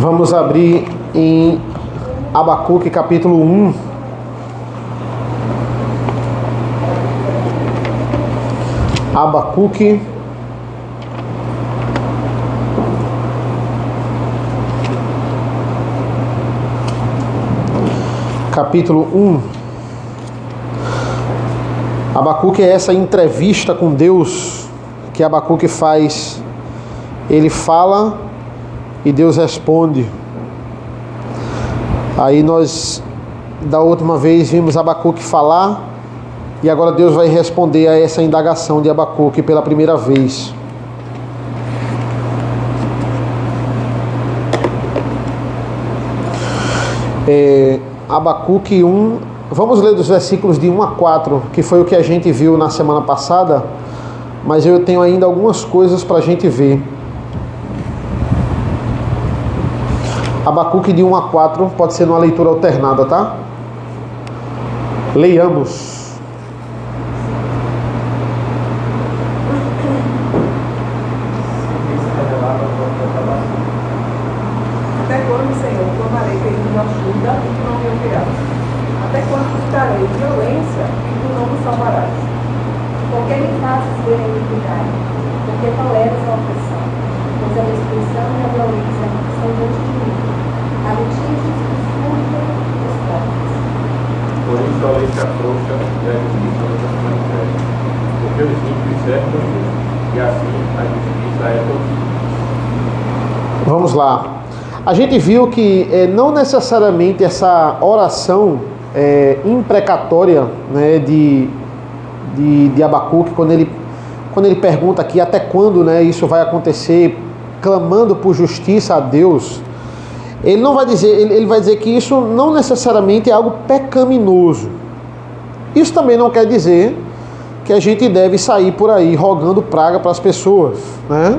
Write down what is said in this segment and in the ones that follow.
Vamos abrir em Abacuque capítulo 1. Abacuque capítulo 1. Abacuque é essa entrevista com Deus que Abacuque faz. Ele fala e Deus responde. Aí nós, da última vez, vimos Abacuque falar, e agora Deus vai responder a essa indagação de Abacuque pela primeira vez. Abacuque 1, vamos ler dos versículos de 1 a 4, que foi o que a gente viu na semana passada, mas eu tenho ainda algumas coisas para a gente ver. Abacuque de 1 a 4, pode ser numa leitura alternada, tá? Leiamos. Até quando, Senhor, clamarei pedindo ajuda e tu não me ouvirás? Até quando buscarei violência e tu não me salvarás? Por que me fazes ver a iniquidade? Por que toleras a opressão? Pois a destruição e a violência são diante de mim. A litígios que surgem dos povos. Por isso a lei se afrouxa e a justiça não se manifesta. Porque os ímpios cercam e assim a justiça é torcida. Vamos lá. A gente viu que não necessariamente essa oração imprecatória, né, de Abacuque, quando ele pergunta aqui até quando, né, isso vai acontecer, clamando por justiça a Deus, ele não vai dizer, ele vai dizer que isso não necessariamente é algo pecaminoso. Isso também não quer dizer que a gente deve sair por aí rogando praga para as pessoas, né?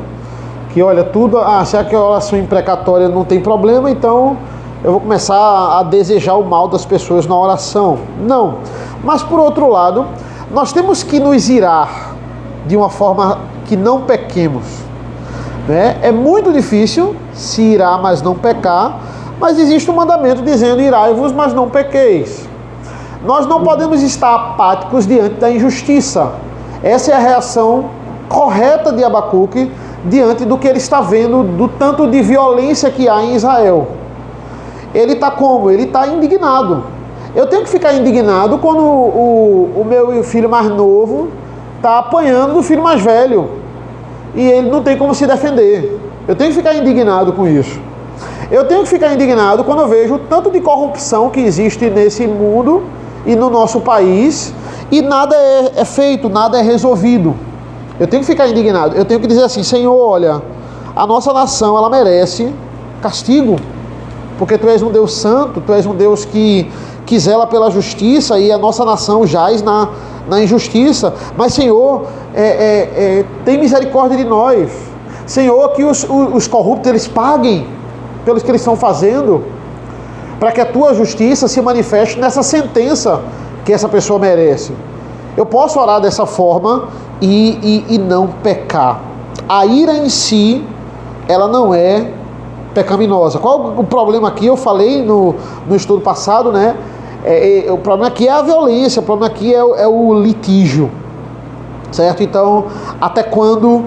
Que olha, tudo, se a oração imprecatória não tem problema, então eu vou começar a desejar o mal das pessoas na oração. Não. Mas por outro lado, nós temos que nos irar de uma forma que não pequemos, né? É muito difícil se irar, mas não pecar, mas existe um mandamento dizendo: irai-vos, mas não pequeis. Nós não podemos estar apáticos diante da injustiça. Essa é a reação correta de Abacuque diante do que ele está vendo, do tanto de violência que há em Israel. Ele está como? Ele está indignado. Eu tenho que ficar indignado quando o meu filho mais novo está apanhando do filho mais velho e ele não tem como se defender. Eu tenho que ficar indignado com isso. Eu tenho que ficar indignado quando eu vejo o tanto de corrupção que existe nesse mundo e no nosso país e nada é feito, nada é resolvido. Eu tenho que ficar indignado. Eu tenho que dizer assim: Senhor, olha, a nossa nação, ela merece castigo, porque Tu és um Deus santo, Tu és um Deus que zela pela justiça, e a nossa nação jaz na injustiça. Mas, Senhor, tem misericórdia de nós. Senhor, que os corruptos eles paguem pelos que eles estão fazendo, para que a Tua justiça se manifeste nessa sentença que essa pessoa merece. Eu posso orar dessa forma e não pecar. A ira em si, ela não é pecaminosa. Qual o problema aqui? Eu falei no estudo passado, né? O problema aqui é a violência, o problema aqui é o litígio, certo? Então, até quando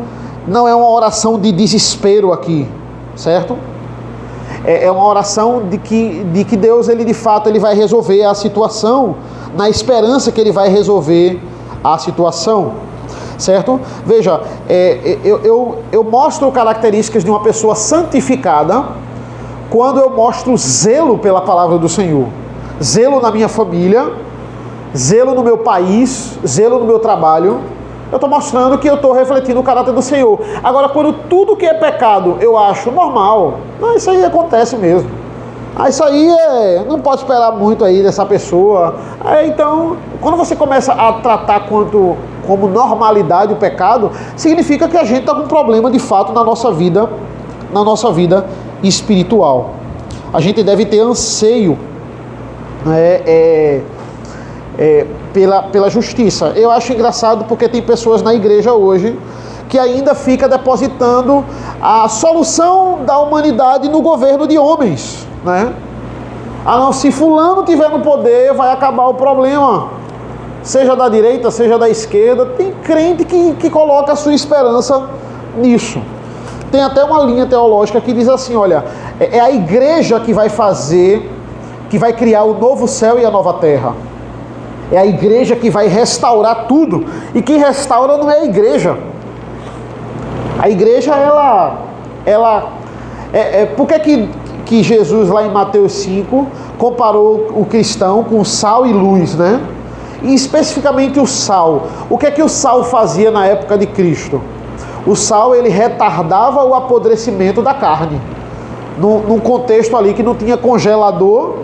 não é uma oração de desespero aqui, certo? É uma oração de que Deus, ele de fato, ele vai resolver a situação, na esperança que ele vai resolver a situação, certo? Veja, eu mostro características de uma pessoa santificada quando eu mostro zelo pela palavra do Senhor, zelo na minha família, zelo no meu país, zelo no meu trabalho. Eu estou mostrando que eu estou refletindo o caráter do Senhor. Agora, quando tudo que é pecado eu acho normal, isso aí acontece mesmo. Isso aí não pode esperar muito aí dessa pessoa. Então, quando você começa a tratar como normalidade o pecado, significa que a gente está com um problema de fato na nossa vida espiritual. A gente deve ter anseio, pela justiça. Eu acho engraçado porque tem pessoas na igreja hoje que ainda fica depositando a solução da humanidade no governo de homens, né? Não, se fulano tiver no poder, vai acabar o problema. Seja da direita, seja da esquerda, tem crente que coloca a sua esperança nisso. Tem até uma linha teológica que diz assim, olha, é a igreja que vai fazer, que vai criar o novo céu e a nova terra. É a igreja que vai restaurar tudo. E quem restaura não é a igreja. A igreja, por que Jesus lá em Mateus 5 comparou o cristão com sal e luz, né? E especificamente o sal. O que o sal fazia na época de Cristo? O sal, ele retardava o apodrecimento da carne. Num contexto ali que não tinha congelador,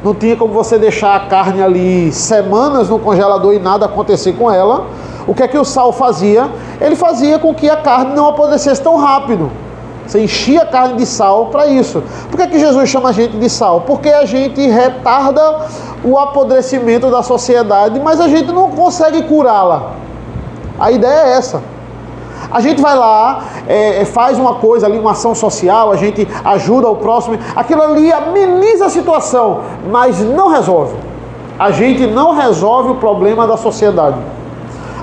não tinha como você deixar a carne ali semanas no congelador e nada acontecer com ela. O que o sal fazia? Ele fazia com que a carne não apodrecesse tão rápido. Você enchia a carne de sal para isso. Por que Jesus chama a gente de sal? Porque a gente retarda o apodrecimento da sociedade, mas a gente não consegue curá-la. A ideia é essa. A gente vai lá, faz uma coisa ali, uma ação social, a gente ajuda o próximo, aquilo ali ameniza a situação, mas não resolve. A gente não resolve o problema da sociedade.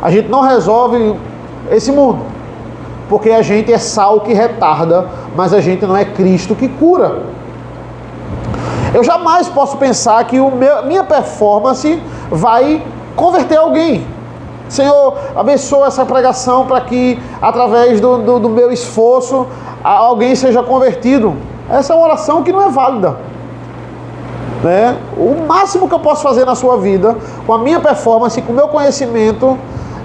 A gente não resolve esse mundo. Porque a gente é sal que retarda, mas a gente não é Cristo que cura. Eu jamais posso pensar que minha performance vai converter alguém. Senhor, abençoa essa pregação para que, através do meu esforço, alguém seja convertido. Essa é uma oração que não é válida. Né? O máximo que eu posso fazer na sua vida, com a minha performance, com o meu conhecimento,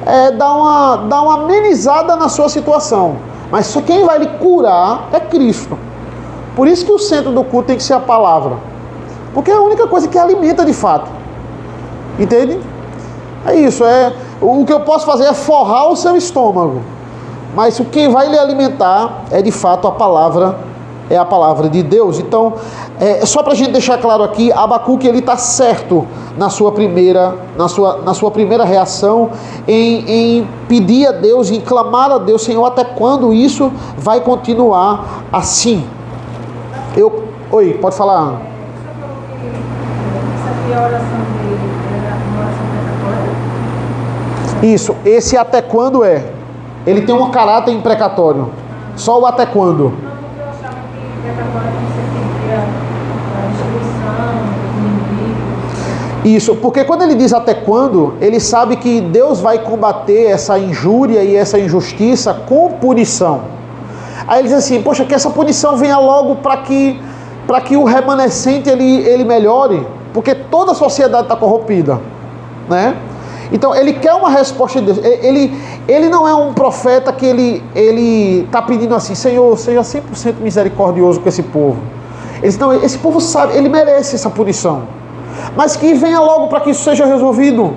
é dar uma amenizada na sua situação. Mas só quem vai lhe curar é Cristo. Por isso que o centro do culto tem que ser a palavra. Porque é a única coisa que alimenta de fato. Entende? É isso. O que eu posso fazer é forrar o seu estômago. Mas o que vai lhe alimentar é de fato a palavra de Deus. Então, só para a gente deixar claro aqui, Abacuque ele está certo na sua primeira reação em pedir a Deus, em clamar a Deus, Senhor, até quando isso vai continuar assim? Oi, pode falar. Você falou que essa aqui é a oração dele, uma oração precatória? Isso, esse até quando é? Ele tem um caráter imprecatório. Só o até quando? Isso, porque quando ele diz até quando, ele sabe que Deus vai combater essa injúria e essa injustiça com punição. Aí ele diz assim, poxa, que essa punição venha logo para que o remanescente ele melhore, porque toda a sociedade está corrompida, né? Então ele quer uma resposta de Deus. Ele não é um profeta que ele está pedindo assim, Senhor, seja 100% misericordioso com esse povo. Ele diz, não, esse povo sabe, ele merece essa punição. Mas que venha logo para que isso seja resolvido.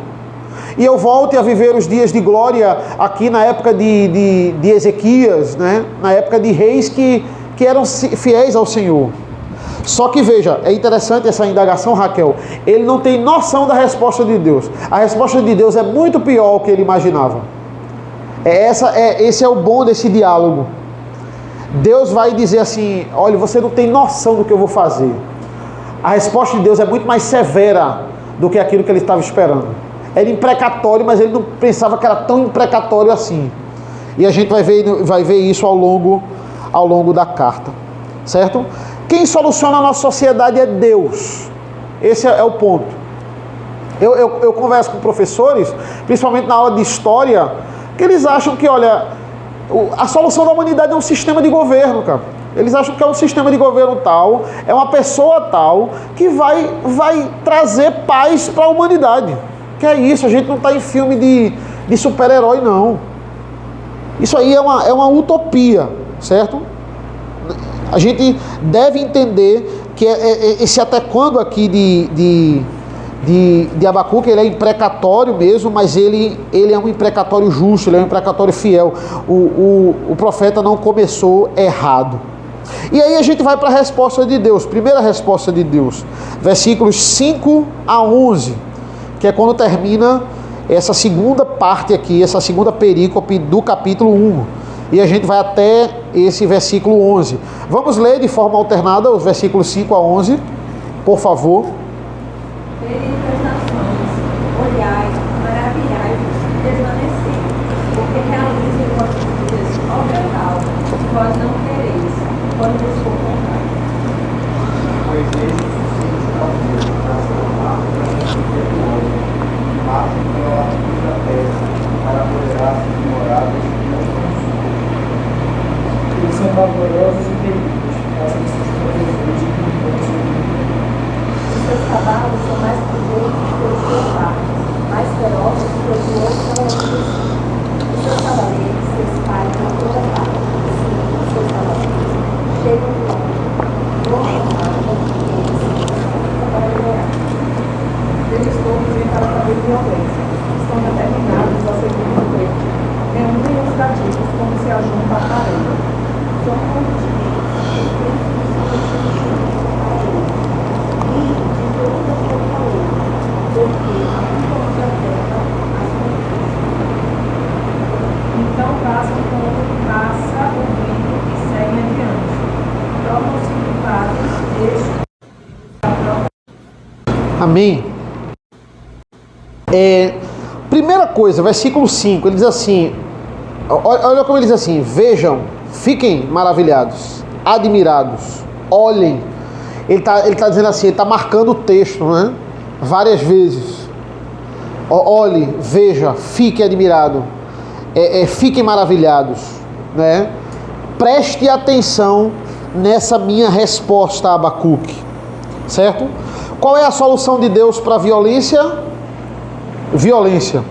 E eu volte a viver os dias de glória aqui na época de Ezequias, né? Na época de reis que eram fiéis ao Senhor. Só que veja, é interessante essa indagação, Raquel. Ele não tem noção da resposta de Deus. A resposta de Deus é muito pior do que ele imaginava. Esse é o bom desse diálogo. Deus vai dizer assim, olha, você não tem noção do que eu vou fazer. A resposta de Deus é muito mais severa do que aquilo que ele estava esperando. Era imprecatório, mas ele não pensava que era tão imprecatório assim. E a gente vai ver isso ao longo da carta. Certo? Quem soluciona a nossa sociedade é Deus. Esse é o ponto. Eu converso com professores, principalmente na aula de história, que eles acham que, olha, a solução da humanidade é um sistema de governo, cara. Eles acham que é um sistema de governo tal, é uma pessoa tal, que vai trazer paz para a humanidade. Que é isso, a gente não está em filme de super-herói, não. Isso aí é uma utopia, certo? A gente deve entender que esse até quando aqui de Abacuque, ele é imprecatório mesmo, mas ele é um imprecatório justo, ele é um imprecatório fiel. O profeta não começou errado. E aí a gente vai para a resposta de Deus, primeira resposta de Deus, versículos 5 a 11, que é quando termina essa segunda parte aqui, essa segunda perícope do capítulo 1. E a gente vai até esse versículo 11. Vamos ler de forma alternada os versículos 5 a 11, por favor. Benditas nações, olhai, maravilhai-vos, desvanecei, porque realizem vossos dias, ó meu tal, vós não quereis, quando vos for contado. Pois estes suceitos caldeus transformaram do homem, matam pela largura da terra, para apoderar-se de moradas que não são suas. Eles são valorosos e terríveis, fazem seus protetores e criminosos. Os seus cavalos são mais poderosos que os leopardos, mais ferozes que os outros cavaleiros. Os seus cavaleiros se espalham por toda parte. Sim, os seus cavaleiros chegam de longe, para liberar. Eles todos vêm para fazer violência, estão determinados a seguir o verde. Reúnem os cativos como se ajunta a parede. São contidos, e de todas as fortalezas, porque a culpa da terra as conquista. Então passam como passa o vento e seguem adiante. Tornam-se culpados desde a própria. Amém. Primeira coisa, versículo 5, ele diz assim, olha como ele diz assim: vejam, fiquem maravilhados, admirados, olhem. Ele tá dizendo assim, ele está marcando o texto, né? Várias vezes. Olhe, veja, fique admirado, fiquem maravilhados, né? Preste atenção nessa minha resposta a Abacuque, certo? Qual é a solução de Deus para a violência? Violência.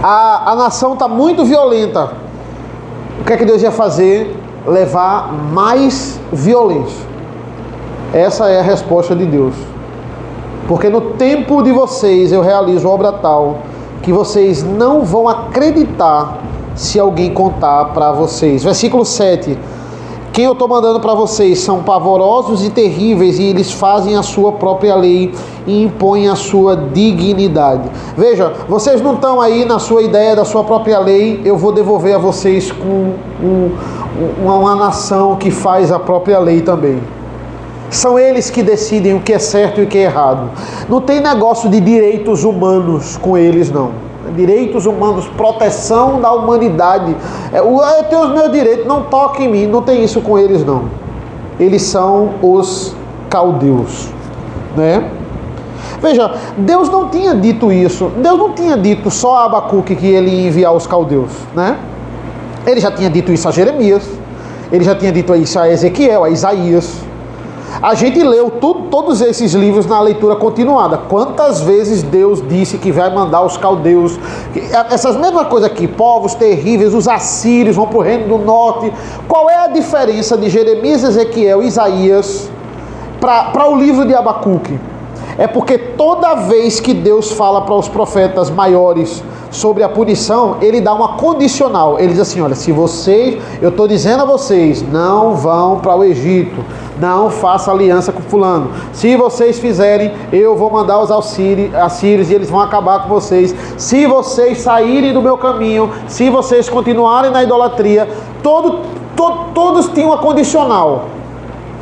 A nação está muito violenta. O que é que Deus ia fazer? Levar mais violência. Essa é a resposta de Deus. Porque no tempo de vocês eu realizo obra tal que vocês não vão acreditar se alguém contar para vocês. Versículo 7. Quem eu estou mandando para vocês são pavorosos e terríveis, e eles fazem a sua própria lei e impõem a sua dignidade. Veja, vocês não estão aí na sua ideia da sua própria lei. Eu vou devolver a vocês com uma nação que faz a própria lei também. São eles que decidem o que é certo e o que é errado. Não tem negócio de direitos humanos com eles, não. Direitos humanos, proteção da humanidade. Eu tenho os meus direitos, não toque em mim. Não tem isso com eles, não. Eles são os caldeus, né? Veja, Deus não tinha dito isso. Deus não tinha dito só a Abacuque que ele ia enviar os caldeus, né? Ele já tinha dito isso a Jeremias. Ele já tinha dito isso a Ezequiel, a Isaías. A gente leu todos esses livros na leitura continuada. Quantas vezes Deus disse que vai mandar os caldeus? Essas mesmas coisas aqui, povos terríveis, os assírios vão para o reino do norte. Qual é a diferença de Jeremias, Ezequiel e Isaías para o livro de Abacuque? É porque toda vez que Deus fala para os profetas maiores sobre a punição, ele dá uma condicional. Ele diz assim: olha, se vocês, eu estou dizendo a vocês, não vão para o Egito, não faça aliança com fulano. Se vocês fizerem, eu vou mandar os assírios e eles vão acabar com vocês. Se vocês saírem do meu caminho, se vocês continuarem na idolatria, todos tinham uma condicional.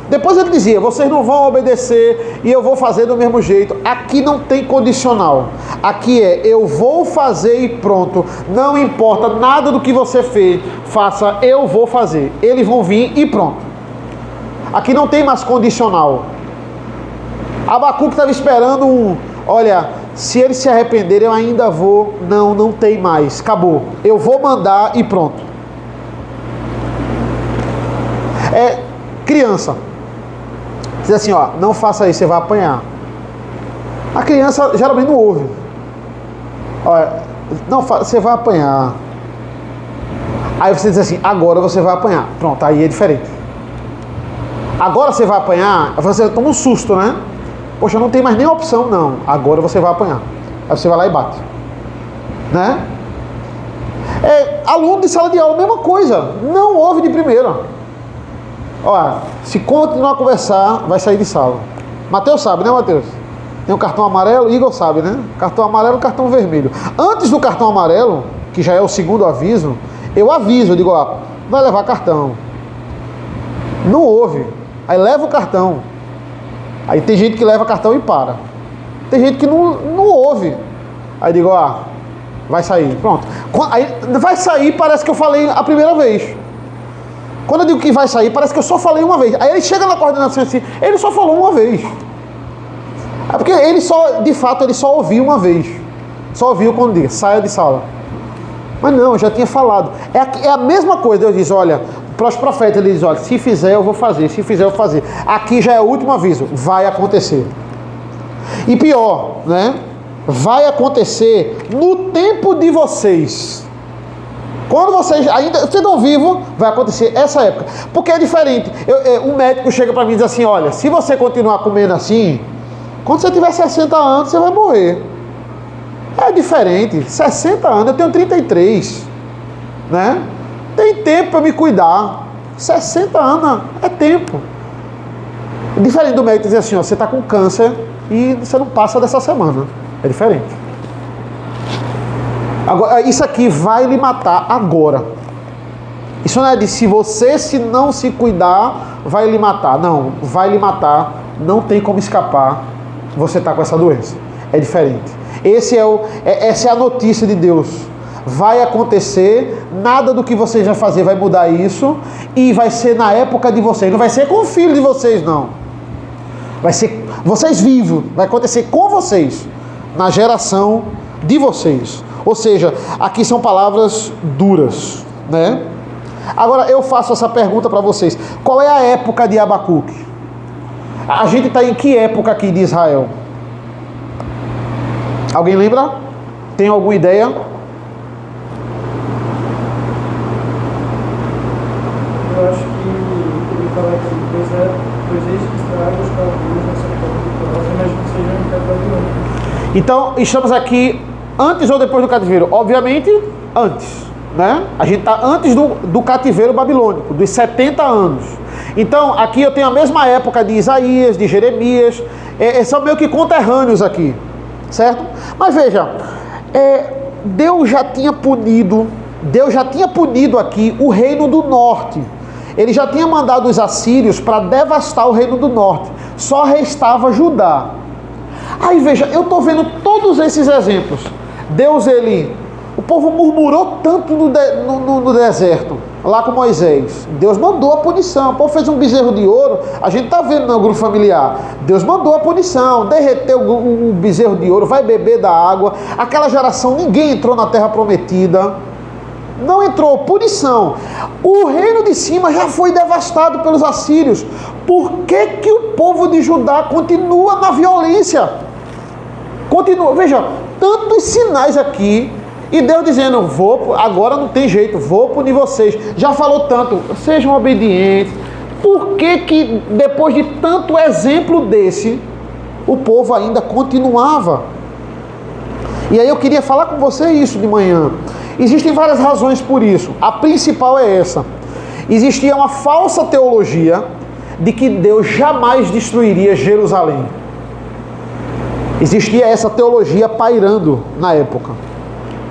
Depois ele dizia: vocês não vão obedecer e eu vou fazer do mesmo jeito. Aqui não tem condicional. Aqui é: eu vou fazer e pronto. Não importa nada do que você fez, faça, eu vou fazer. Eles vão vir e pronto. Aqui não tem mais condicional. Abacuque estava esperando olha, se eles se arrependerem eu ainda vou. Não tem mais, acabou. Eu vou mandar e pronto. Criança. Diz assim, ó, não faça isso, você vai apanhar. A criança geralmente não ouve. Olha, não, você vai apanhar. Aí você diz assim, agora você vai apanhar. Pronto, aí é diferente. Agora você vai apanhar, você toma um susto, né? Poxa, não tem mais nenhuma opção, não. Agora você vai apanhar. Aí você vai lá e bate. Né? Aluno de sala de aula, mesma coisa. Não ouve de primeira. Olha, se continuar a conversar, vai sair de sala. Mateus sabe, né, Mateus? Tem um cartão amarelo, Igor sabe, né? Cartão amarelo, cartão vermelho. Antes do cartão amarelo, que já é o segundo aviso, eu aviso, eu digo, ó, vai levar cartão. Não ouve. Aí leva o cartão. Aí tem gente que leva cartão e para. Tem gente que não ouve. Aí digo, vai sair. Pronto. Aí vai sair, parece que eu falei a primeira vez. Quando eu digo que vai sair, parece que eu só falei uma vez. Aí ele chega na coordenação assim, ele só falou uma vez. É porque ele só, de fato, ele só ouviu uma vez. Só ouviu quando diz, saia de sala. Mas não, eu já tinha falado. É a mesma coisa. Deus diz, olha, para os profetas, ele diz, olha, se fizer eu vou fazer, se fizer eu vou fazer. Aqui já é o último aviso, vai acontecer. E pior, né? Vai acontecer no tempo de vocês. Quando vocês ainda estão vivos, vai acontecer essa época. Porque é diferente. Um médico chega para mim e diz assim, olha, se você continuar comendo assim, quando você tiver 60 anos, você vai morrer. É diferente. 60 anos, eu tenho 33. Né? Tem tempo para me cuidar. 60 anos é tempo. Diferente do médico dizer assim, ó, você está com câncer e você não passa dessa semana. É diferente. Agora, isso aqui vai lhe matar agora. Isso não é de se você não se cuidar, vai lhe matar. Não, vai lhe matar. Não tem como escapar. Você está com essa doença. É diferente. Essa é a notícia de Deus. Vai acontecer, nada do que vocês vão fazer vai mudar isso, e vai ser na época de vocês. Não vai ser com o filho de vocês, não. Vai ser vocês vivos. Vai acontecer com vocês, na geração de vocês. Ou seja, aqui são palavras duras, né? Agora eu faço essa pergunta para vocês. Qual é a época de Abacuque? A gente está em que época aqui de Israel? Alguém lembra? Tem alguma ideia? Eu acho que ele fala aqui, pois eis que trago os caldeus nessa terra vitoriosa, imagino que seja um Babilônia. Então, estamos aqui antes ou depois do cativeiro? Obviamente, antes, né? A gente está antes do cativeiro babilônico, dos 70 anos. Então, aqui eu tenho a mesma época de Isaías, de Jeremias, são meio que conterrâneos aqui, certo? Mas veja, Deus já tinha punido aqui o reino do norte. Ele já tinha mandado os assírios para devastar o reino do norte. Só restava Judá. Aí veja, eu estou vendo todos esses exemplos. Deus, o povo murmurou tanto no deserto, lá com Moisés. Deus mandou a punição. O povo fez um bezerro de ouro. A gente está vendo no grupo familiar. Deus mandou a punição. Derreteu o bezerro de ouro. Vai beber da água. Aquela geração, ninguém entrou na terra prometida. Não entrou. Punição. O reino de cima já foi devastado pelos assírios. Por que o povo de Judá continua na violência? Continua. Veja, tantos sinais aqui. E Deus dizendo, agora não tem jeito, vou punir vocês. Já falou tanto, sejam obedientes. Por que depois de tanto exemplo desse, o povo ainda continuava? E aí eu queria falar com você isso de manhã. Existem várias razões por isso. A principal é essa. Existia uma falsa teologia de que Deus jamais destruiria Jerusalém. Existia essa teologia pairando na época.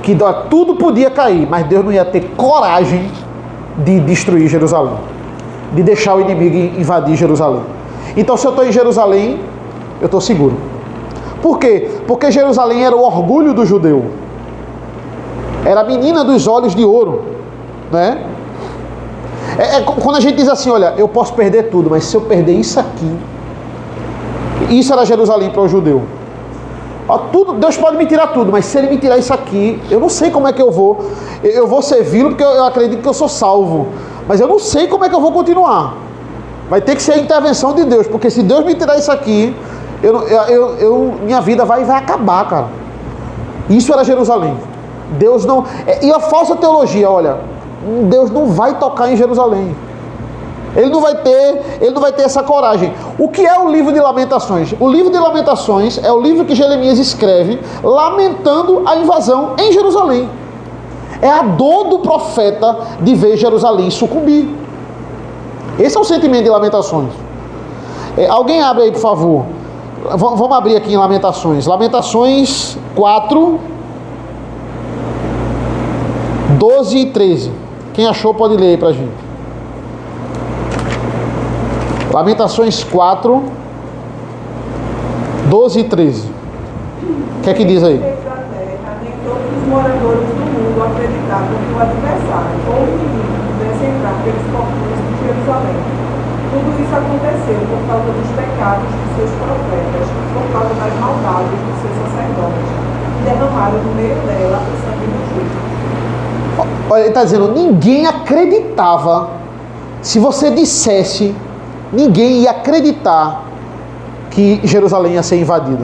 Que tudo podia cair, mas Deus não ia ter coragem de destruir Jerusalém, de deixar o inimigo invadir Jerusalém. Então, se eu estou em Jerusalém, eu estou seguro. Por quê? Porque Jerusalém era o orgulho do judeu, era a menina dos olhos de ouro, né? Quando a gente diz assim, olha, eu posso perder tudo, mas se eu perder isso aqui, isso era Jerusalém para o judeu. Deus pode me tirar tudo, mas se Ele me tirar isso aqui, eu não sei como é que eu vou servi-lo, porque eu acredito que eu sou salvo, mas eu não sei como é que eu vou continuar. Vai ter que ser a intervenção de Deus, porque se Deus me tirar isso aqui, minha vida vai acabar, cara. Isso era Jerusalém. Deus não... E a falsa teologia, olha, Deus não vai tocar em Jerusalém. Ele não vai ter essa coragem. O que é o livro de Lamentações? O livro de Lamentações é o livro que Jeremias escreve lamentando a invasão em Jerusalém. É a dor do profeta de ver Jerusalém sucumbir. Esse é o sentimento de Lamentações. Alguém abre aí, por favor. Vamos abrir aqui em Lamentações. Lamentações 4, 12 e 13. Quem achou pode ler aí pra gente. Lamentações 4, 12 e 13. O que é que diz aí? Nem todos os moradores do mundo acreditavam que o adversário ou o inimigo pudesse entrar pelos portões de Jerusalém. Tudo isso aconteceu por causa dos pecados de seus profetas, por causa das maldades dos seus sacerdotes, que derramaram no meio dela o sangue do justo. Olha, ele está dizendo, ninguém acreditava, se você dissesse, ninguém ia acreditar que Jerusalém ia ser invadida.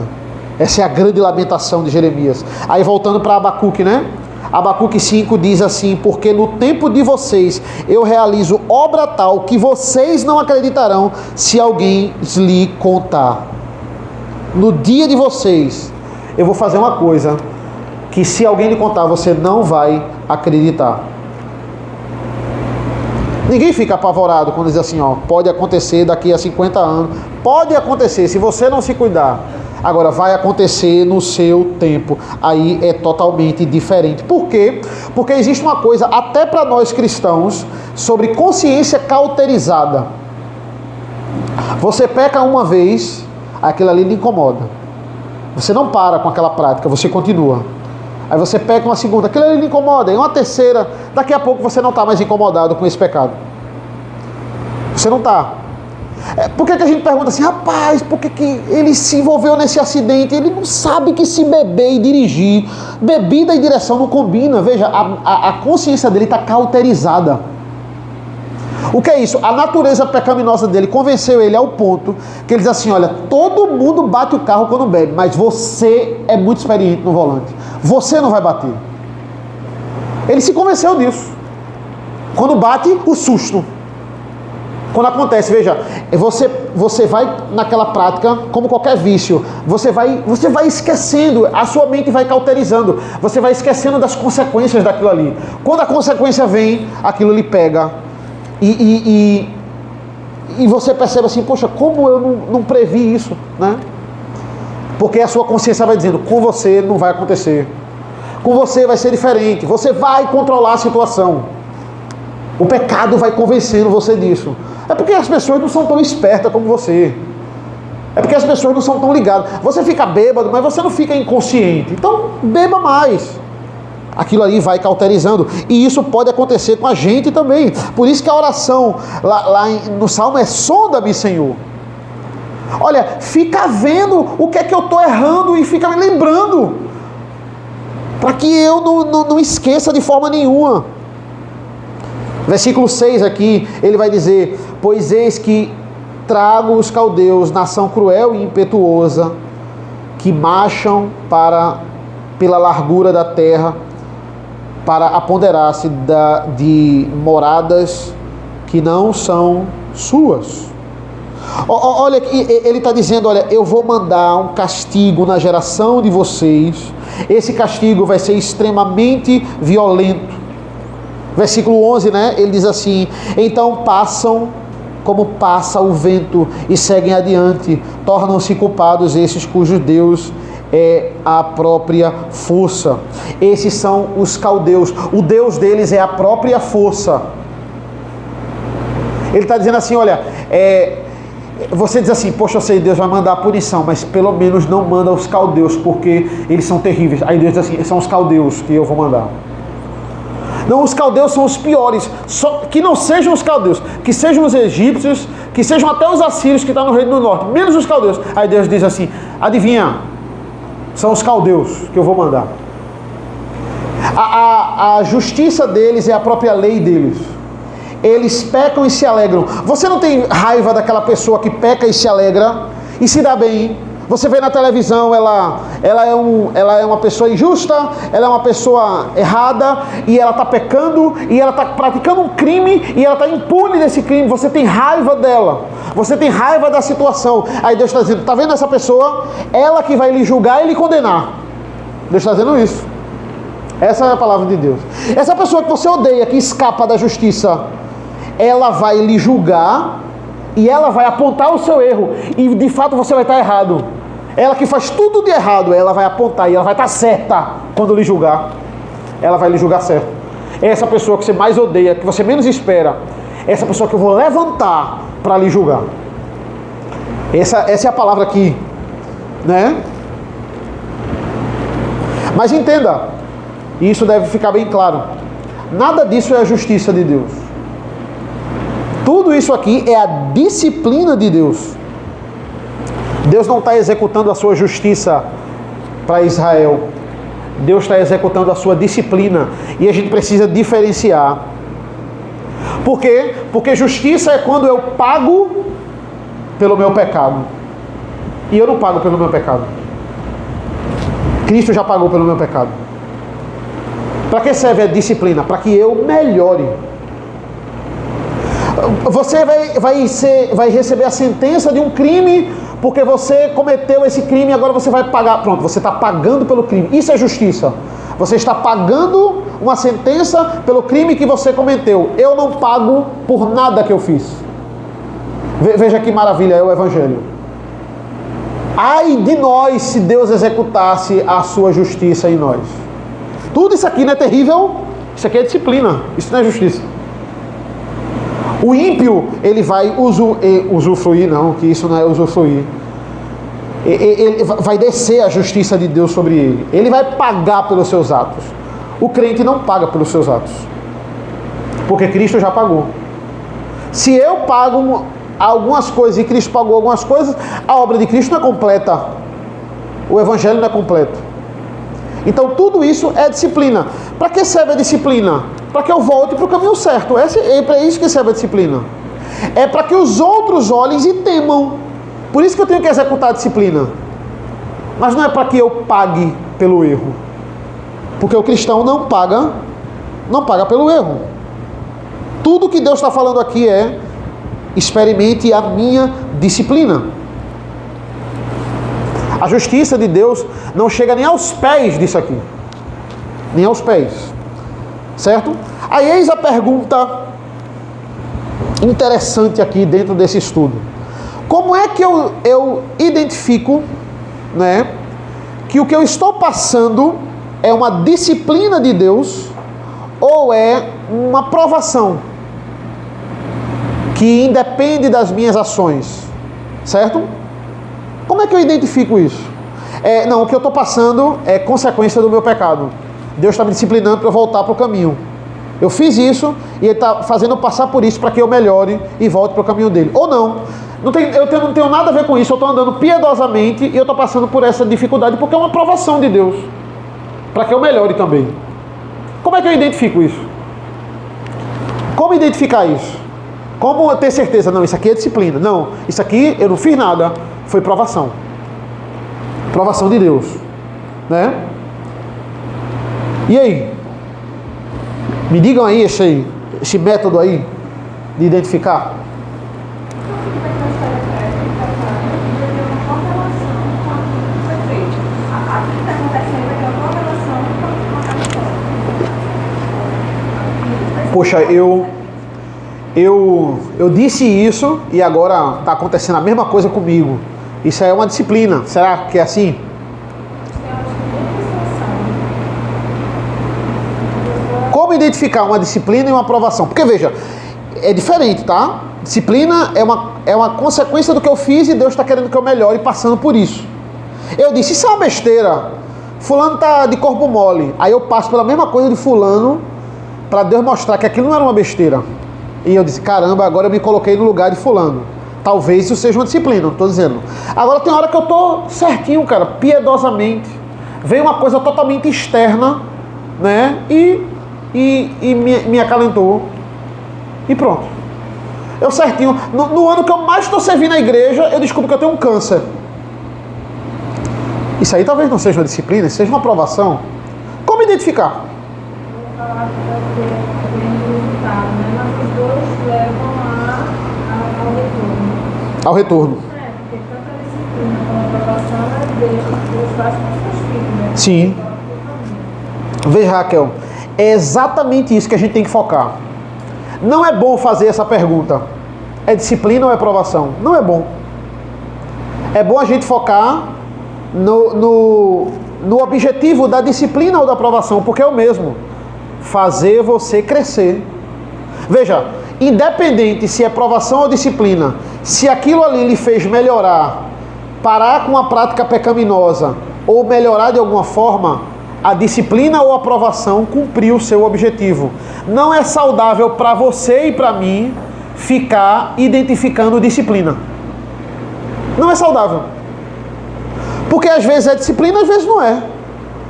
Essa é a grande lamentação de Jeremias. Aí voltando para Abacuque, né? Abacuque 5 diz assim: porque no tempo de vocês eu realizo obra tal que vocês não acreditarão se alguém lhe contar. No dia de vocês eu vou fazer uma coisa que se alguém lhe contar você não vai acreditar. Ninguém fica apavorado quando diz assim, ó, pode acontecer daqui a 50 anos. Pode acontecer, se você não se cuidar. Agora, vai acontecer no seu tempo. Aí é totalmente diferente. Por quê? Porque existe uma coisa, até para nós cristãos, sobre consciência cauterizada. Você peca uma vez, aquilo ali lhe incomoda. Você não para com aquela prática, você continua. Aí você peca uma segunda, aquilo ali lhe incomoda. E uma terceira, daqui a pouco você não está mais incomodado com esse pecado. Você não está. Por que a gente pergunta assim, rapaz, por que ele se envolveu nesse acidente? Ele não sabe que se beber e dirigir, bebida e direção não combina. Veja, a consciência dele está cauterizada. O que é isso? A natureza pecaminosa dele convenceu ele ao ponto que ele diz assim, olha, todo mundo bate o carro quando bebe, mas você é muito experiente no volante. Você não vai bater. Ele se convenceu disso. Quando bate, o susto. Quando acontece, veja, você vai naquela prática, como qualquer vício, você vai esquecendo, a sua mente vai cauterizando, você vai esquecendo das consequências daquilo ali. Quando a consequência vem, aquilo lhe pega e você percebe assim, poxa, como eu não previ isso, né? Porque a sua consciência vai dizendo, com você não vai acontecer, com você vai ser diferente, você vai controlar a situação. O pecado vai convencendo você disso. É porque as pessoas não são tão espertas como você. É porque as pessoas não são tão ligadas. Você fica bêbado, mas você não fica inconsciente. Então, beba mais. Aquilo ali vai cauterizando. E isso pode acontecer com a gente também. Por isso que a oração lá no Salmo é: sonda-me, Senhor. Olha, fica vendo o que é que eu estou errando e fica me lembrando. Para que eu não esqueça de forma nenhuma. Versículo 6 aqui, ele vai dizer: pois eis que trago os caldeus, nação cruel e impetuosa, que marcham pela largura da terra, para apoderar-se de moradas que não são suas. Olha, ele está dizendo, olha, eu vou mandar um castigo na geração de vocês. Esse castigo vai ser extremamente violento. Versículo 11, né? Ele diz assim: então passam como passa o vento e seguem adiante, tornam-se culpados esses cujos Deus é a própria força. Esses são os caldeus. O Deus deles é a própria força. Ele está dizendo assim, olha, você diz assim, poxa, eu sei, Deus vai mandar a punição, mas pelo menos não manda os caldeus, porque eles são terríveis. Aí Deus diz assim, são os caldeus que eu vou mandar. Não, os caldeus são os piores. Que não sejam os caldeus, que sejam os egípcios, que sejam até os assírios que estão no Reino do Norte, menos os caldeus. Aí Deus diz assim, adivinha, são os caldeus que eu vou mandar. A justiça deles é a própria lei deles. Eles pecam e se alegram. Você não tem raiva daquela pessoa que peca e se alegra e se dá bem? Você vê na televisão, ela é uma pessoa injusta, ela é uma pessoa errada, e ela está pecando, e ela está praticando um crime, e ela está impune desse crime. Você tem raiva dela, você tem raiva da situação. Aí Deus está dizendo, está vendo essa pessoa? Ela que vai lhe julgar e lhe condenar. Deus está dizendo isso. Essa é a palavra de Deus. Essa pessoa que você odeia, que escapa da justiça, ela vai lhe julgar, e ela vai apontar o seu erro, e de fato você vai estar errado. Ela que faz tudo de errado, ela vai apontar, e ela vai estar certa quando lhe julgar. Ela vai lhe julgar certo. é essa pessoa que você mais odeia, que você menos espera, é essa pessoa que eu vou levantar para lhe julgar. Essa é a palavra aqui, né? Mas entenda, e isso deve ficar bem claro, nada disso é a justiça de Deus. Tudo isso aqui é a disciplina de Deus. Deus não está executando a sua justiça para Israel. Deus está executando a sua disciplina. E a gente precisa diferenciar. Por quê? Porque justiça é quando eu pago pelo meu pecado. E eu não pago pelo meu pecado. Cristo já pagou pelo meu pecado. Para que serve a disciplina? Para que eu melhore. Você vai receber a sentença de um crime porque você cometeu esse crime e agora você vai pagar. Pronto, você está pagando pelo crime. Isso é justiça. Você está pagando uma sentença pelo crime que você cometeu. Eu não pago por nada que eu fiz. Veja que maravilha é o Evangelho. Ai de nós se Deus executasse a sua justiça em nós. Tudo isso aqui não é terrível? Isso aqui é disciplina. Isso não é justiça. O ímpio, ele vai usufruir, não, que isso não é usufruir. Ele vai descer a justiça de Deus sobre ele. Ele vai pagar pelos seus atos. O crente não paga pelos seus atos. Porque Cristo já pagou. Se eu pago algumas coisas e Cristo pagou algumas coisas, a obra de Cristo não é completa. O Evangelho não é completo. Então tudo isso é disciplina. Para que serve a disciplina? Para que eu volte para o caminho certo. É para isso que serve a disciplina. É para que os outros olhem e temam. Por isso que eu tenho que executar a disciplina. Mas não é para que eu pague pelo erro. Porque o cristão não paga pelo erro. Tudo que Deus está falando aqui é: experimente a minha disciplina. A justiça de Deus não chega nem aos pés disso aqui. Nem aos pés. Certo? Aí eis a pergunta interessante aqui dentro desse estudo. Como é que eu identifico, né, que o que eu estou passando é uma disciplina de Deus ou é uma provação que independe das minhas ações? Certo? Como é que eu identifico isso? Não, o que eu estou passando é consequência do meu pecado. Deus está me disciplinando para eu voltar para o caminho. Eu fiz isso e Ele está fazendo eu passar por isso para que eu melhore e volte para o caminho dele. Ou não. Eu não tenho nada a ver com isso. Eu estou andando piedosamente e eu estou passando por essa dificuldade porque é uma provação de Deus para que eu melhore também. Como é que eu identifico isso? Como identificar isso? Como ter certeza? Não, isso aqui é disciplina. Não, isso aqui eu não fiz nada. Foi provação. Provação de Deus. Né? E aí? Me digam aí esse método aí de identificar. Poxa, eu disse isso e agora está acontecendo a mesma coisa comigo. Isso é uma disciplina. Será que é assim? Como identificar uma disciplina e uma aprovação? Porque veja, é diferente, tá? Disciplina é uma consequência do que eu fiz e Deus está querendo que eu melhore passando por isso. Eu disse, isso é uma besteira. Fulano está de corpo mole. Aí eu passo pela mesma coisa de fulano para Deus mostrar que aquilo não era uma besteira. E eu disse, caramba, agora eu me coloquei no lugar de fulano. Talvez isso seja uma disciplina, não estou dizendo. Agora tem hora que eu estou certinho, cara, piedosamente. Veio uma coisa totalmente externa, né? E me acalentou. E pronto. Eu certinho. No ano que eu mais estou servindo a igreja, eu descubro que eu tenho um câncer. Isso aí talvez não seja uma disciplina, seja uma aprovação. Como identificar? Ao retorno. Porque tanto a disciplina como a aprovação Deus faz com seus filhos, né? Sim. Veja, Raquel, é exatamente isso que a gente tem que focar. Não é bom fazer essa pergunta. É disciplina ou é aprovação? Não é bom. É bom a gente focar no objetivo da disciplina ou da aprovação, porque é o mesmo. fazer você crescer. Veja, independente se é provação ou disciplina, se aquilo ali lhe fez melhorar, parar com a prática pecaminosa ou melhorar de alguma forma, a disciplina ou a provação cumpriu o seu objetivo. Não é saudável para você e para mim ficar identificando disciplina. Não é saudável. Porque às vezes é disciplina, às vezes não é.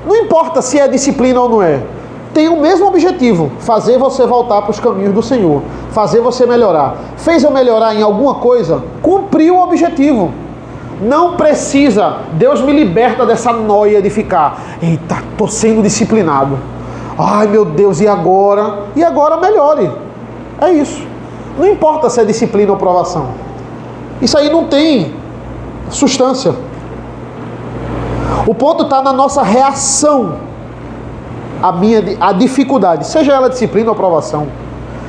Não importa se é disciplina ou não é. Tem o mesmo objetivo, fazer você voltar para os caminhos do Senhor, fazer você melhorar. Fez eu melhorar em alguma coisa? Cumpriu o objetivo. Não precisa, Deus me liberta dessa noia de ficar, eita, estou sendo disciplinado. Ai meu Deus, e agora? E agora melhore. É isso. Não importa se é disciplina ou provação. Isso aí não tem substância. O ponto está na nossa reação à dificuldade, seja ela disciplina ou provação.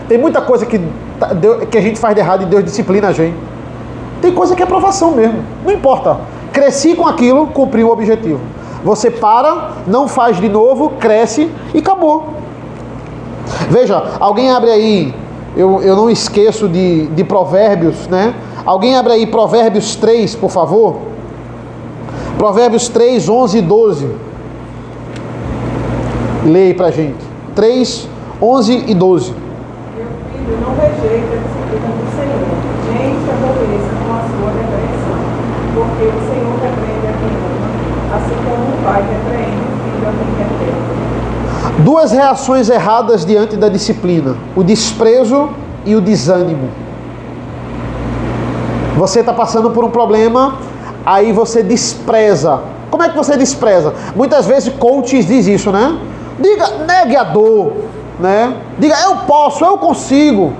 Tem muita coisa que a gente faz de errado e Deus disciplina a gente. Tem coisa que é provação mesmo. Não importa. Cresci com aquilo, cumpriu o objetivo. Você para, não faz de novo, cresce e acabou. Veja, alguém abre aí, eu não esqueço de Provérbios, né? Alguém abre aí Provérbios 3, por favor. Provérbios 3, 11 e 12. Leia aí pra gente. 3, 11 e 12. Meu filho, não rejeite a disciplina do Senhor, nem se aborreça com a sua repreensão, porque o Senhor repreende a quem ama, assim como o pai repreende o filho a quem repete. Duas reações erradas diante da disciplina: o desprezo e o desânimo. Você está passando por um problema, aí você despreza. Como é que você despreza? Muitas vezes coaches diz isso, né? Diga, negue a dor, né? Diga, eu posso, eu consigo.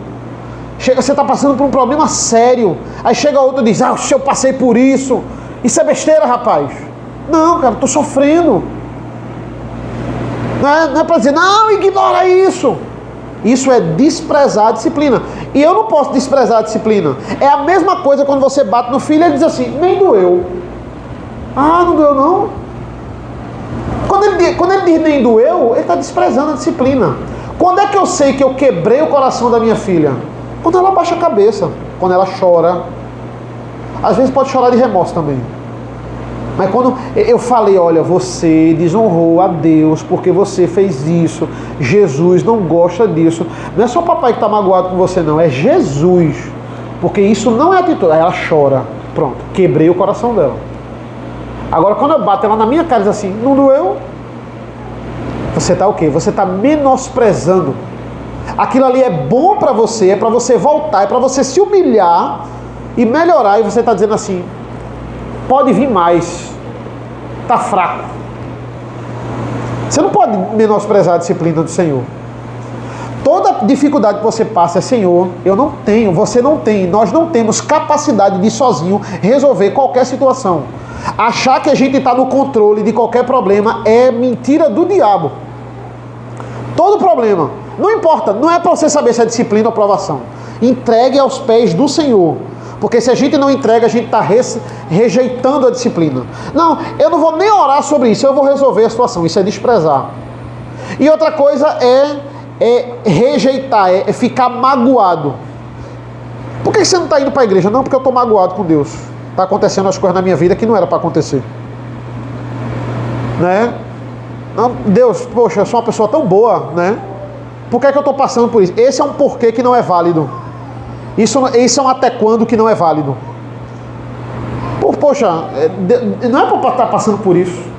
Chega, você está passando por um problema sério. Aí chega outro e diz, eu passei por isso. Isso é besteira, rapaz. Não, cara, estou sofrendo. Não é para dizer, não, ignora isso. Isso é desprezar a disciplina. E eu não posso desprezar a disciplina. É a mesma coisa quando você bate no filho e ele diz assim, nem doeu. Ah, não doeu não? Quando ele diz nem doeu, ele está desprezando a disciplina. Quando é que eu sei que eu quebrei o coração da minha filha? Quando ela baixa a cabeça, quando ela chora. Às vezes pode chorar de remorso também. Mas quando eu falei, olha, você desonrou a Deus porque você fez isso, Jesus não gosta disso. Não é só o papai que está magoado com você não, é Jesus. Porque isso não é atitude. Aí ela chora. Pronto, quebrei o coração dela. Agora quando eu bato ela na minha cara e diz assim, não doeu? Você está o quê? Você está menosprezando. Aquilo ali é bom para você, é para você voltar, é para você se humilhar e melhorar. E você está dizendo assim, pode vir mais, está fraco. Você não pode menosprezar a disciplina do Senhor. Toda dificuldade que você passa é, Senhor, eu não tenho, você não tem, nós não temos capacidade de sozinho resolver qualquer situação. Achar que a gente está no controle de qualquer problema é mentira do diabo. Todo problema, não importa, não é para você saber se é disciplina ou provação. Entregue aos pés do Senhor. Porque se a gente não entrega, a gente está rejeitando a disciplina. Não, eu não vou nem orar sobre isso, eu vou resolver a situação. Isso é desprezar. E outra coisa é rejeitar, é ficar magoado. Por que você não está indo para a igreja? Não, porque eu estou magoado com Deus. Está acontecendo as coisas na minha vida que não era para acontecer. Né? Não, Deus, poxa, eu sou uma pessoa tão boa, né? Por que é que eu estou passando por isso? Esse é um porquê que não é válido. Isso é um até quando que não é válido. Poxa, não é para estar passando por isso.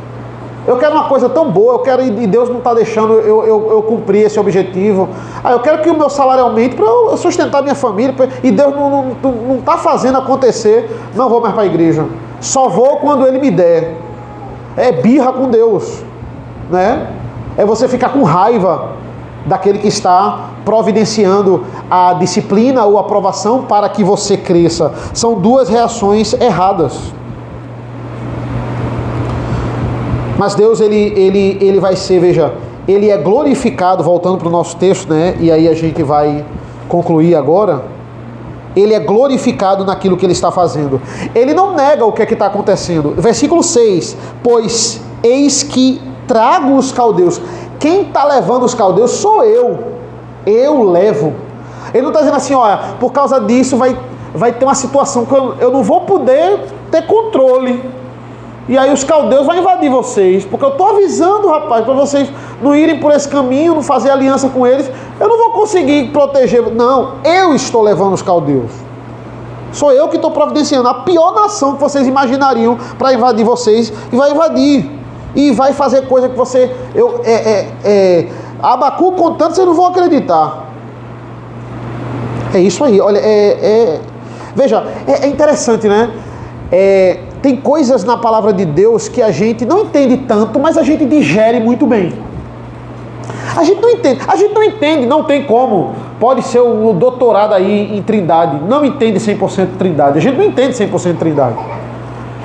Eu quero uma coisa tão boa, eu quero, e Deus não está deixando eu cumprir esse objetivo. Eu quero que o meu salário aumente para eu sustentar minha família, e Deus não está fazendo acontecer. Não vou mais para a igreja. Só vou quando Ele me der. É birra com Deus, né? É você ficar com raiva daquele que está providenciando a disciplina ou a aprovação para que você cresça. São duas reações erradas. Mas Deus, ele vai ser, veja, Ele é glorificado, voltando para o nosso texto, né? E aí a gente vai concluir agora. Ele é glorificado naquilo que Ele está fazendo. Ele não nega o que é que está acontecendo. Versículo 6, pois eis que trago os caldeus. quem está levando os caldeus sou eu. Eu levo. Ele não está dizendo assim, olha, por causa disso vai ter uma situação que eu não vou poder ter controle. E aí os caldeus vão invadir vocês. Porque eu estou avisando, rapaz, para vocês não irem por esse caminho, não fazer aliança com eles. Eu não vou conseguir proteger. Não, eu estou levando os caldeus. Sou eu que estou providenciando a pior nação que vocês imaginariam para invadir vocês. E vai invadir. E vai fazer coisa que você... Abacuque contando, vocês não vão acreditar. É isso aí. Olha, veja, é interessante, né? Tem coisas na palavra de Deus que a gente não entende tanto, mas a gente digere muito bem. A gente não entende, não tem como. Pode ser o doutorado aí em Trindade, não entende 100% Trindade. A gente não entende 100% Trindade.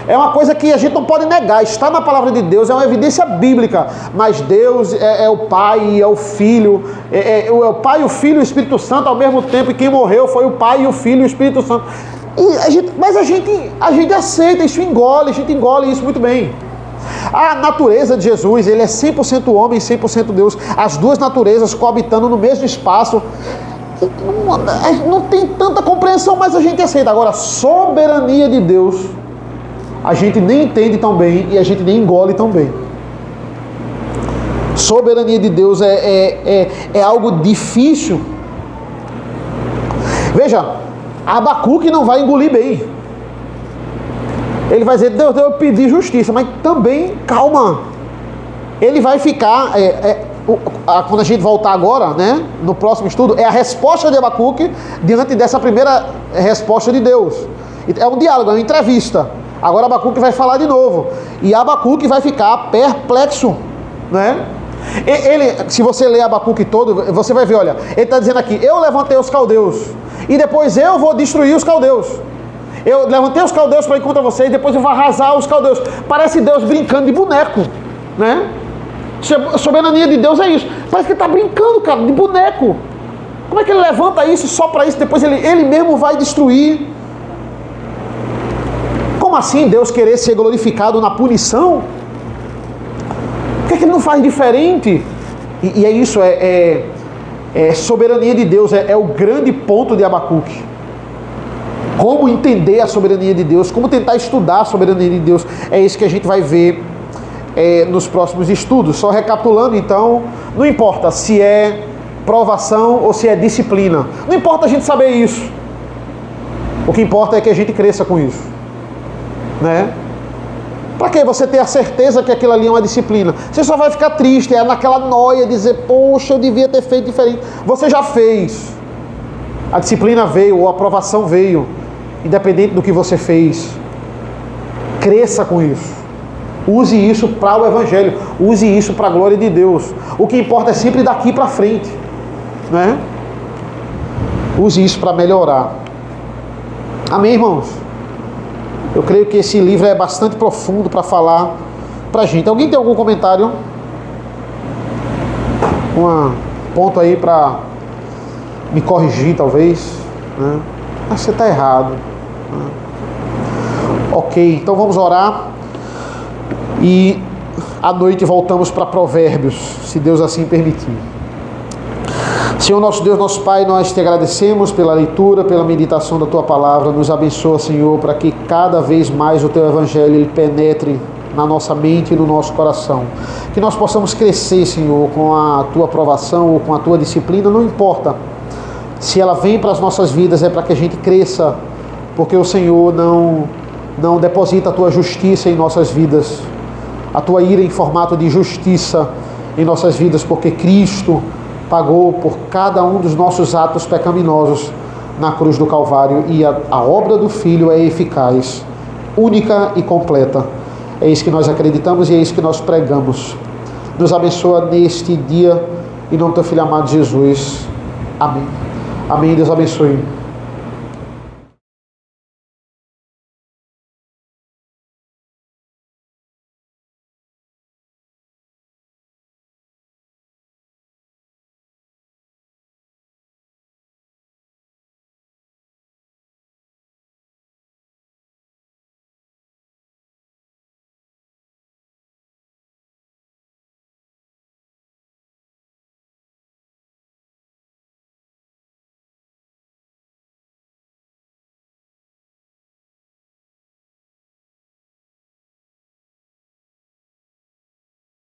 É uma coisa que a gente não pode negar, está na palavra de Deus, é uma evidência bíblica. Mas Deus é o Pai, é o Filho, é o Pai, o Filho e o Espírito Santo ao mesmo tempo, e quem morreu foi o Pai, o Filho e o Espírito Santo. Mas a gente aceita, isso engole, a gente engole isso muito bem. A natureza de Jesus, ele é 100% homem e 100% Deus. As duas naturezas coabitando no mesmo espaço. Não tem tanta compreensão, mas a gente aceita. Agora, a soberania de Deus, a gente nem entende tão bem e a gente nem engole tão bem. Soberania de Deus é algo difícil. Veja, Abacuque não vai engolir bem. Ele vai dizer, Deus, eu pedi justiça, mas também, calma. Ele vai ficar, quando a gente voltar agora, né, no próximo estudo, é a resposta de Abacuque diante dessa primeira resposta de Deus. É um diálogo, é uma entrevista. Agora Abacuque vai falar de novo. E Abacuque vai ficar perplexo, né? Se você ler Abacuque todo, você vai ver, olha, ele está dizendo aqui, eu levantei os caldeus, e depois eu vou destruir os caldeus. Eu levantei os caldeus para ir contra vocês, e depois eu vou arrasar os caldeus. Parece Deus brincando de boneco, né? A soberania de Deus é isso. Parece que ele está brincando, cara, de boneco. Como é que ele levanta isso só para isso, depois ele mesmo vai destruir? Como assim Deus querer ser glorificado na punição? Por que é que ele não faz diferente? E é isso, soberania de Deus, é o grande ponto de Abacuque. Como entender a soberania de Deus, como tentar estudar a soberania de Deus, é isso que a gente vai ver nos próximos estudos. Só recapitulando, então, não importa se é provação ou se é disciplina, não importa a gente saber isso, o que importa é que a gente cresça com isso, né? Para que você ter a certeza que aquilo ali é uma disciplina? Você só vai ficar triste, naquela noia, dizer, poxa, eu devia ter feito diferente. Você já fez. A disciplina veio, ou a aprovação veio, independente do que você fez. Cresça com isso. Use isso para o Evangelho. Use isso para a glória de Deus. O que importa é sempre daqui para frente, né? Use isso para melhorar. Amém, irmãos? Eu creio que esse livro é bastante profundo para falar para a gente. Alguém tem algum comentário? Um ponto aí para me corrigir, talvez, né? Ah, você está errado, né? Ok, então vamos orar. E à noite voltamos para Provérbios, se Deus assim permitir. Senhor nosso Deus, nosso Pai, nós te agradecemos pela leitura, pela meditação da Tua Palavra. Nos abençoa, Senhor, para que cada vez mais o Teu Evangelho ele penetre na nossa mente e no nosso coração. Que nós possamos crescer, Senhor, com a Tua aprovação ou com a Tua disciplina, não importa. Se ela vem para as nossas vidas, é para que a gente cresça, porque o Senhor não deposita a Tua justiça em nossas vidas, a Tua ira em formato de justiça em nossas vidas, porque Cristo pagou por cada um dos nossos atos pecaminosos na cruz do Calvário, e a obra do Filho é eficaz, única e completa. É isso que nós acreditamos e é isso que nós pregamos. Nos abençoa neste dia, em nome do Teu Filho amado Jesus. Amém. Amém. Deus abençoe.